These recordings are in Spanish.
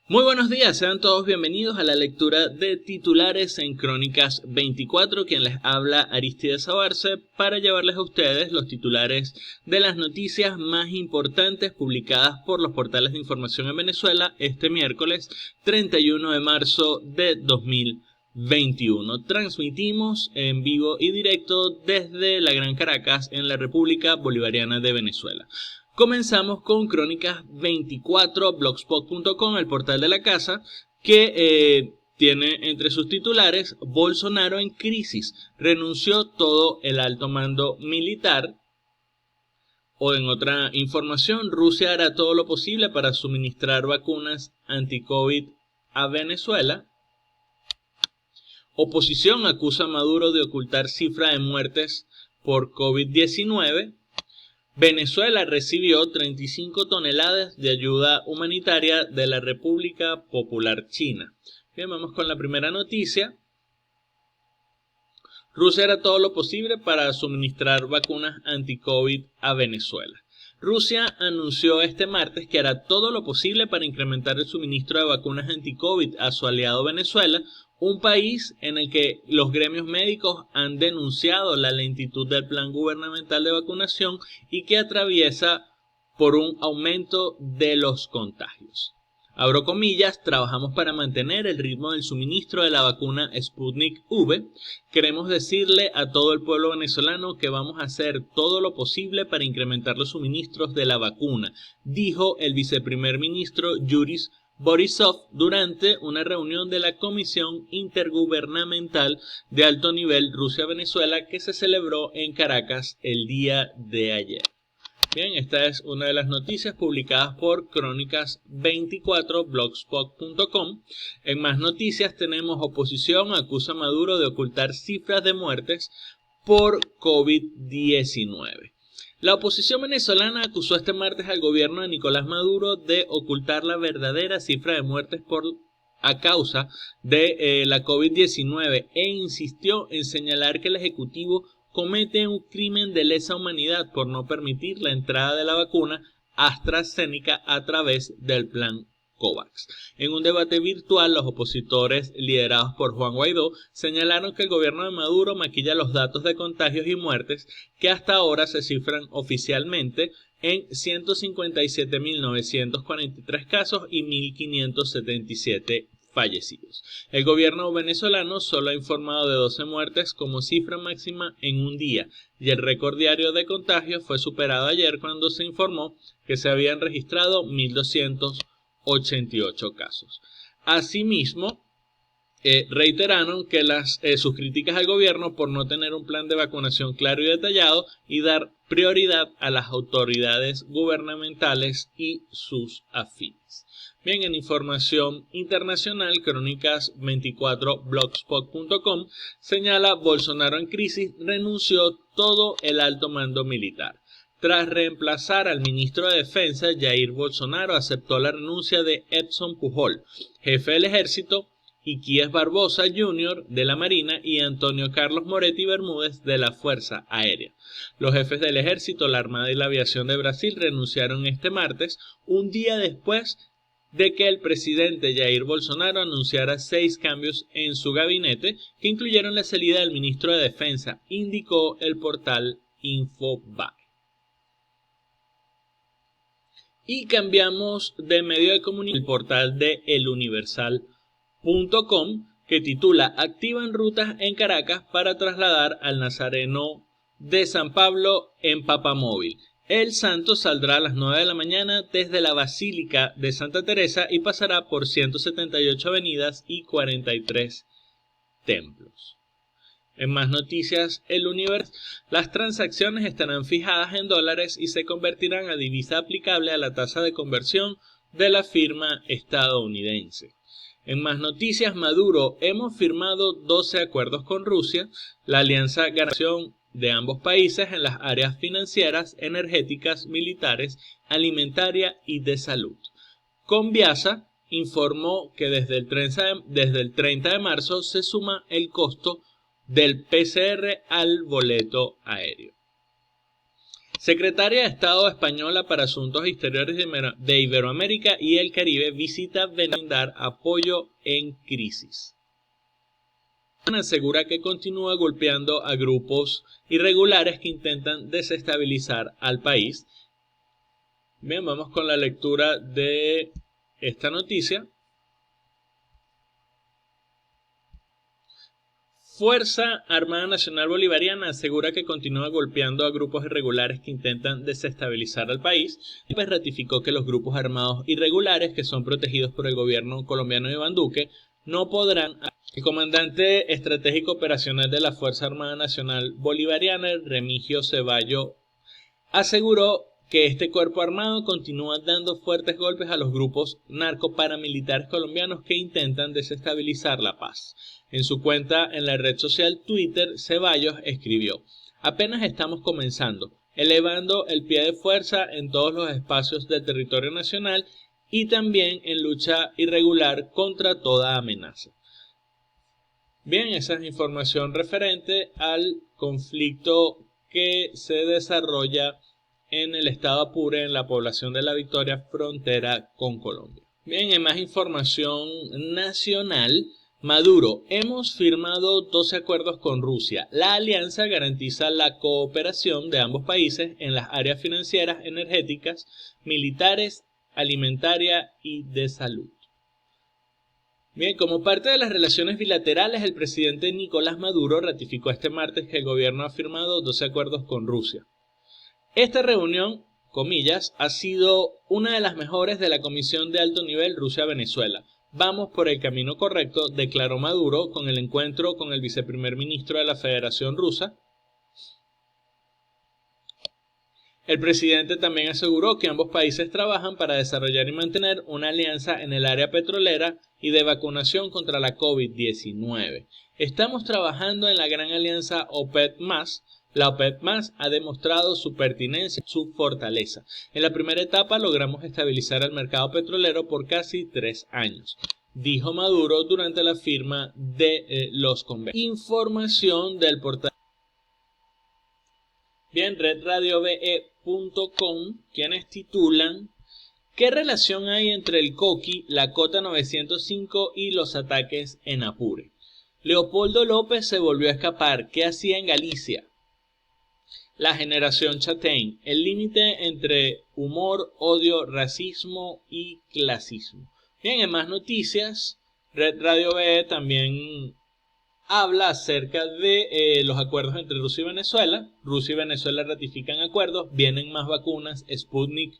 Muy buenos días, sean todos bienvenidos a la lectura de titulares en Crónicas 24, quien les habla Aristides Abarce para llevarles a ustedes los titulares de las noticias más importantes publicadas por los portales de información en Venezuela este miércoles 31 de marzo de 2021. Transmitimos en vivo y directo desde la Gran Caracas en la República Bolivariana de Venezuela. Comenzamos con Crónicas 24, blogspot.com, el portal de la casa, que tiene entre sus titulares: Bolsonaro en crisis, renunció todo el alto mando militar. O en otra información, Rusia hará todo lo posible para suministrar vacunas anti-COVID a Venezuela. Oposición acusa a Maduro de ocultar cifra de muertes por COVID-19. Venezuela recibió 35 toneladas de ayuda humanitaria de la República Popular China. Bien, vamos con la primera noticia. Rusia hará todo lo posible para suministrar vacunas anti-COVID a Venezuela. Rusia anunció este martes que hará todo lo posible para incrementar el suministro de vacunas anti-COVID a su aliado Venezuela, un país en el que los gremios médicos han denunciado la lentitud del plan gubernamental de vacunación y que atraviesa por un aumento de los contagios. Abro comillas: trabajamos para mantener el ritmo del suministro de la vacuna Sputnik V. Queremos decirle a todo el pueblo venezolano que vamos a hacer todo lo posible para incrementar los suministros de la vacuna, dijo el viceprimer ministro Yuri Borisov durante una reunión de la Comisión Intergubernamental de Alto Nivel Rusia-Venezuela que se celebró en Caracas el día de ayer. Bien, esta es una de las noticias publicadas por Crónicas 24, blogspot.com. En más noticias tenemos: oposición acusa a Maduro de ocultar cifras de muertes por COVID-19. La oposición venezolana acusó este martes al gobierno de Nicolás Maduro de ocultar la verdadera cifra de muertes a causa de la COVID-19 e insistió en señalar que el Ejecutivo comete un crimen de lesa humanidad por no permitir la entrada de la vacuna AstraZeneca a través del plan COVAX. En un debate virtual, los opositores, liderados por Juan Guaidó, señalaron que el gobierno de Maduro maquilla los datos de contagios y muertes que hasta ahora se cifran oficialmente en 157.943 casos y 1.577 fallecidos. El gobierno venezolano solo ha informado de 12 muertes como cifra máxima en un día, y el récord diario de contagios fue superado ayer cuando se informó que se habían registrado 1.288 casos. Asimismo, reiteraron que sus críticas al gobierno por no tener un plan de vacunación claro y detallado y dar prioridad a las autoridades gubernamentales y sus afines. Bien, en información internacional, Crónicas 24, blogspot.com señala: Bolsonaro en crisis, renunció todo el alto mando militar. Tras reemplazar al ministro de Defensa, Jair Bolsonaro aceptó la renuncia de Edson Pujol, jefe del ejército, Iquíes Barbosa Jr. de la Marina y Antonio Carlos Moretti Bermúdez de la Fuerza Aérea. Los jefes del ejército, la Armada y la Aviación de Brasil renunciaron este martes, un día después de que el presidente Jair Bolsonaro anunciara 6 cambios en su gabinete, que incluyeron la salida del ministro de Defensa, indicó el portal Infobae. Y cambiamos de medio de comunicación, el portal de El Universal.com, que titula: activan rutas en Caracas para trasladar al Nazareno de San Pablo en papamóvil. El santo saldrá a las 9 de la mañana desde la Basílica de Santa Teresa y pasará por 178 avenidas y 43 templos. En más noticias, El Universo: las transacciones estarán fijadas en dólares y se convertirán a divisa aplicable a la tasa de conversión de la firma estadounidense. En más noticias, Maduro: hemos firmado 12 acuerdos con Rusia, la alianza ganación de ambos países en las áreas financieras, energéticas, militares, alimentaria y de salud. Conviasa informó que desde el 30 de marzo se suma el costo del PCR al boleto aéreo. Secretaria de Estado española para Asuntos Exteriores de Iberoamérica y el Caribe visita Venezuela dar apoyo en crisis. Asegura que continúa golpeando a grupos irregulares que intentan desestabilizar al país. Bien, vamos con la lectura de esta noticia. Fuerza Armada Nacional Bolivariana asegura que continúa golpeando a grupos irregulares que intentan desestabilizar al país y pues ratificó que los grupos armados irregulares que son protegidos por el gobierno colombiano de Iván Duque no podrán. El comandante estratégico operacional de la Fuerza Armada Nacional Bolivariana, Remigio Ceballo, aseguró que este cuerpo armado continúa dando fuertes golpes a los grupos narcoparamilitares colombianos que intentan desestabilizar la paz. En su cuenta en la red social Twitter, Ceballos escribió: "Apenas estamos comenzando, elevando el pie de fuerza en todos los espacios del territorio nacional y también en lucha irregular contra toda amenaza". Bien, esa es información referente al conflicto que se desarrolla en el estado Apure, en la población de La Victoria, frontera con Colombia. Bien, en más información nacional, Maduro: hemos firmado 12 acuerdos con Rusia. La alianza garantiza la cooperación de ambos países en las áreas financieras, energéticas, militares, alimentaria y de salud. Bien, como parte de las relaciones bilaterales, el presidente Nicolás Maduro ratificó este martes que el gobierno ha firmado 12 acuerdos con Rusia. Esta reunión, comillas, ha sido una de las mejores de la Comisión de Alto Nivel Rusia-Venezuela. Vamos por el camino correcto, declaró Maduro con el encuentro con el viceprimer ministro de la Federación Rusa. El presidente también aseguró que ambos países trabajan para desarrollar y mantener una alianza en el área petrolera y de vacunación contra la COVID-19. Estamos trabajando en la gran alianza OPEC+. La OPEC+ ha demostrado su pertinencia, su fortaleza. En la primera etapa logramos estabilizar el mercado petrolero por casi 3 años, dijo Maduro durante la firma de los convenios. Información del portal. Bien, redradiove.com, quienes titulan: ¿qué relación hay entre el Coqui, la Cota 905 y los ataques en Apure? Leopoldo López se volvió a escapar. ¿Qué hacía en Galicia? La generación Chatein, el límite entre humor, odio, racismo y clasismo. Bien, en más noticias, Red Radio BE también habla acerca de los acuerdos entre Rusia y Venezuela. Rusia y Venezuela ratifican acuerdos, vienen más vacunas Sputnik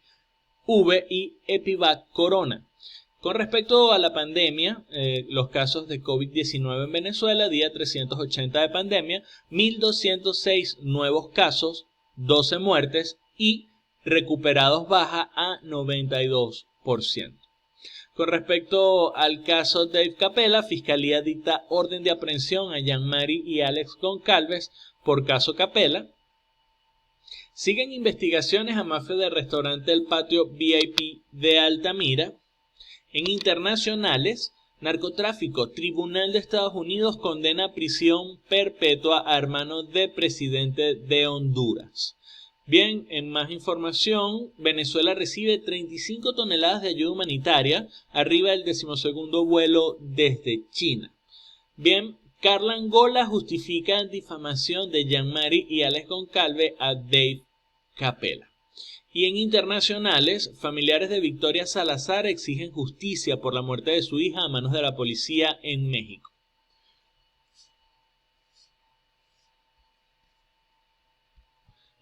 V y Epivac Corona. Con respecto a la pandemia, los casos de COVID-19 en Venezuela, día 380 de pandemia, 1.206 nuevos casos, 12 muertes y recuperados baja a 92%. Con respecto al caso Dave Capella, Fiscalía dicta orden de aprehensión a Jean-Marie y Alex Goncalves por caso Capella. Siguen investigaciones a mafia del restaurante El Patio VIP de Altamira. En internacionales, narcotráfico. Tribunal de Estados Unidos condena a prisión perpetua a hermano de presidente de Honduras. Bien, en más información, Venezuela recibe 35 toneladas de ayuda humanitaria, arriba del 12º vuelo desde China. Bien, Carla Angola justifica difamación de Jean-Marie y Alex Goncalves a Dave Capella. Y en internacionales, familiares de Victoria Salazar exigen justicia por la muerte de su hija a manos de la policía en México.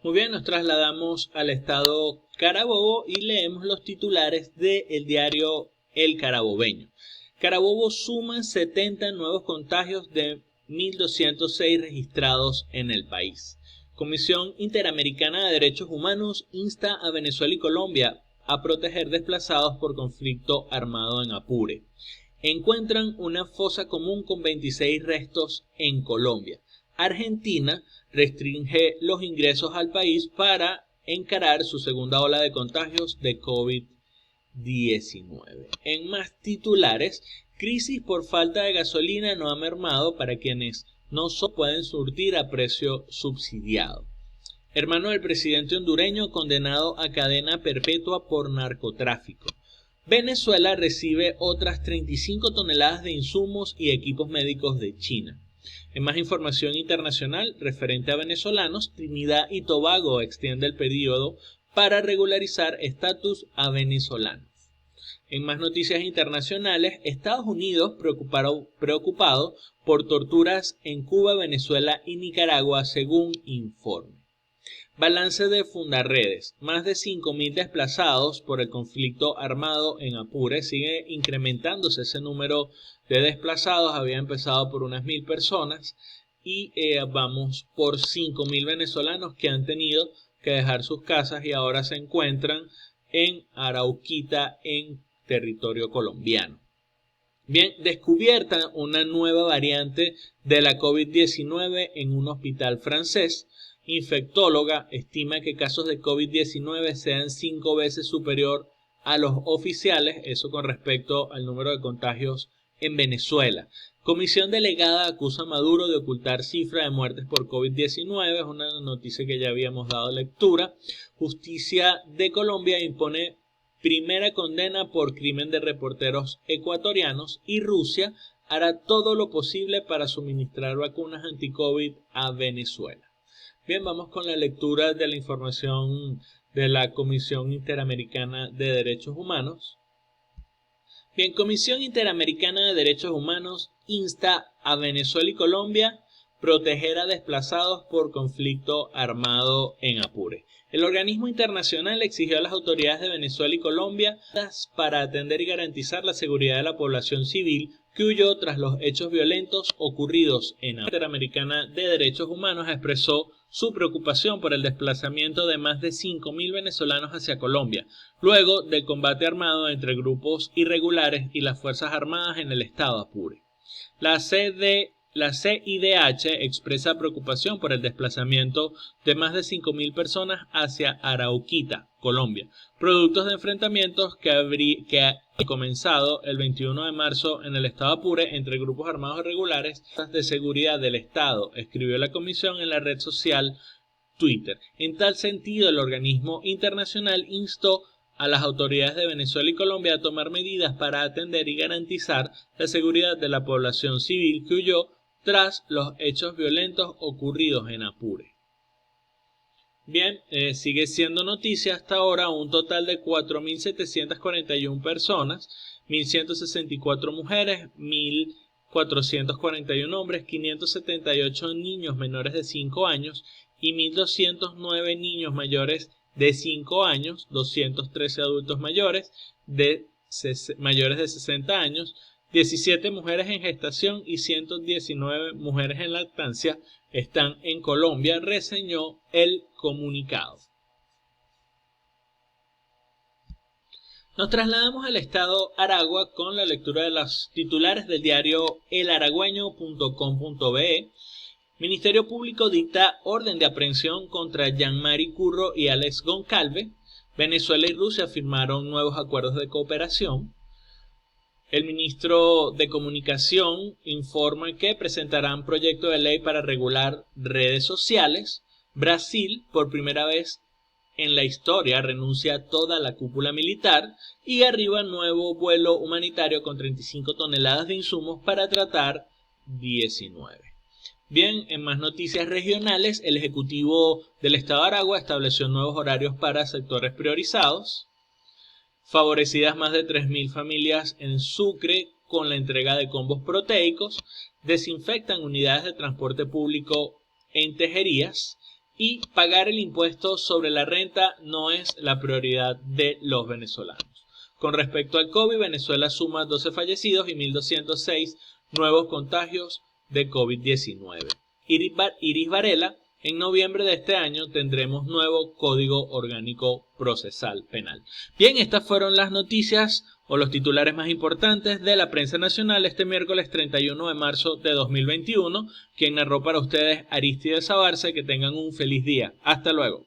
Muy bien, nos trasladamos al estado Carabobo y leemos los titulares del diario El Carabobeño. Carabobo suma 70 nuevos contagios de 1.206 registrados en el país. Comisión Interamericana de Derechos Humanos insta a Venezuela y Colombia a proteger desplazados por conflicto armado en Apure. Encuentran una fosa común con 26 restos en Colombia. Argentina restringe los ingresos al país para encarar su segunda ola de contagios de COVID-19. En más titulares, crisis por falta de gasolina no ha mermado para quienes no pueden surtir a precio subsidiado. hermano del presidente hondureño condenado a cadena perpetua por narcotráfico. Venezuela recibe otras 35 toneladas de insumos y equipos médicos de China. En más información internacional referente a venezolanos, Trinidad y Tobago extiende el periodo para regularizar estatus a venezolanos. En más noticias internacionales, Estados Unidos preocupado por torturas en Cuba, Venezuela y Nicaragua, según informe. Balance de Fundarredes. Más de 5.000 desplazados por el conflicto armado en Apure. Sigue incrementándose ese número de desplazados. Había empezado por unas 1.000 personas y vamos por 5.000 venezolanos que han tenido que dejar sus casas y ahora se encuentran en Arauquita, en territorio colombiano. Bien, descubierta una nueva variante de la COVID-19 en un hospital francés. Infectóloga estima que casos de COVID-19 sean 5 veces superior a los oficiales, eso con respecto al número de contagios en Venezuela. Comisión delegada acusa a Maduro de ocultar cifra de muertes por COVID-19, es una noticia que ya habíamos dado lectura. Justicia de Colombia impone primera condena por crimen de reporteros ecuatorianos y Rusia hará todo lo posible para suministrar vacunas anti-COVID a Venezuela. Bien, vamos con la lectura de la información de la Comisión Interamericana de Derechos Humanos. Bien, Comisión Interamericana de Derechos Humanos insta a Venezuela y Colombia proteger a desplazados por conflicto armado en Apure. El organismo internacional exigió a las autoridades de Venezuela y Colombia para atender y garantizar la seguridad de la población civil que huyó tras los hechos violentos ocurridos en Apure. La Interamericana de Derechos Humanos expresó su preocupación por el desplazamiento de más de 5.000 venezolanos hacia Colombia, luego del combate armado entre grupos irregulares y las Fuerzas Armadas en el estado Apure. La CIDH expresa preocupación por el desplazamiento de más de 5.000 personas hacia Arauquita, Colombia, productos de enfrentamientos que ha comenzado el 21 de marzo en el estado Apure entre grupos armados irregulares de seguridad del estado, escribió la comisión en la red social Twitter. En tal sentido, el organismo internacional instó a las autoridades de Venezuela y Colombia a tomar medidas para atender y garantizar la seguridad de la población civil que huyó tras los hechos violentos ocurridos en Apure. Bien, sigue siendo noticia hasta ahora un total de 4.741 personas, 1.164 mujeres, 1.441 hombres, 578 niños menores de 5 años y 1.209 niños mayores de 5 años, 213 adultos mayores de 60 años, 17 mujeres en gestación y 119 mujeres en lactancia están en Colombia, reseñó el comunicado. Nos trasladamos al estado Aragua con la lectura de los titulares del diario elaragüeño.com.be. Ministerio Público dicta orden de aprehensión contra Jean-Marie Curro y Alex Goncalves. Venezuela y Rusia firmaron nuevos acuerdos de cooperación. El ministro de Comunicación informa que presentarán proyecto de ley para regular redes sociales. Brasil, por primera vez en la historia, renuncia a toda la cúpula militar y arriba nuevo vuelo humanitario con 35 toneladas de insumos para tratar 19. Bien, en más noticias regionales, el Ejecutivo del Estado de Aragua estableció nuevos horarios para sectores priorizados. Favorecidas más de 3.000 familias en Sucre con la entrega de combos proteicos. Desinfectan unidades de transporte público en Tejerías. Y pagar el impuesto sobre la renta no es la prioridad de los venezolanos. Con respecto al COVID, Venezuela suma 12 fallecidos y 1.206 nuevos contagios de COVID-19. Iris Varela, en noviembre de este año tendremos nuevo Código Orgánico Procesal Penal. Bien, estas fueron las noticias o los titulares más importantes de la prensa nacional este miércoles 31 de marzo de 2021. Quien narró para ustedes Aristides Sabarce. Que tengan un feliz día. Hasta luego.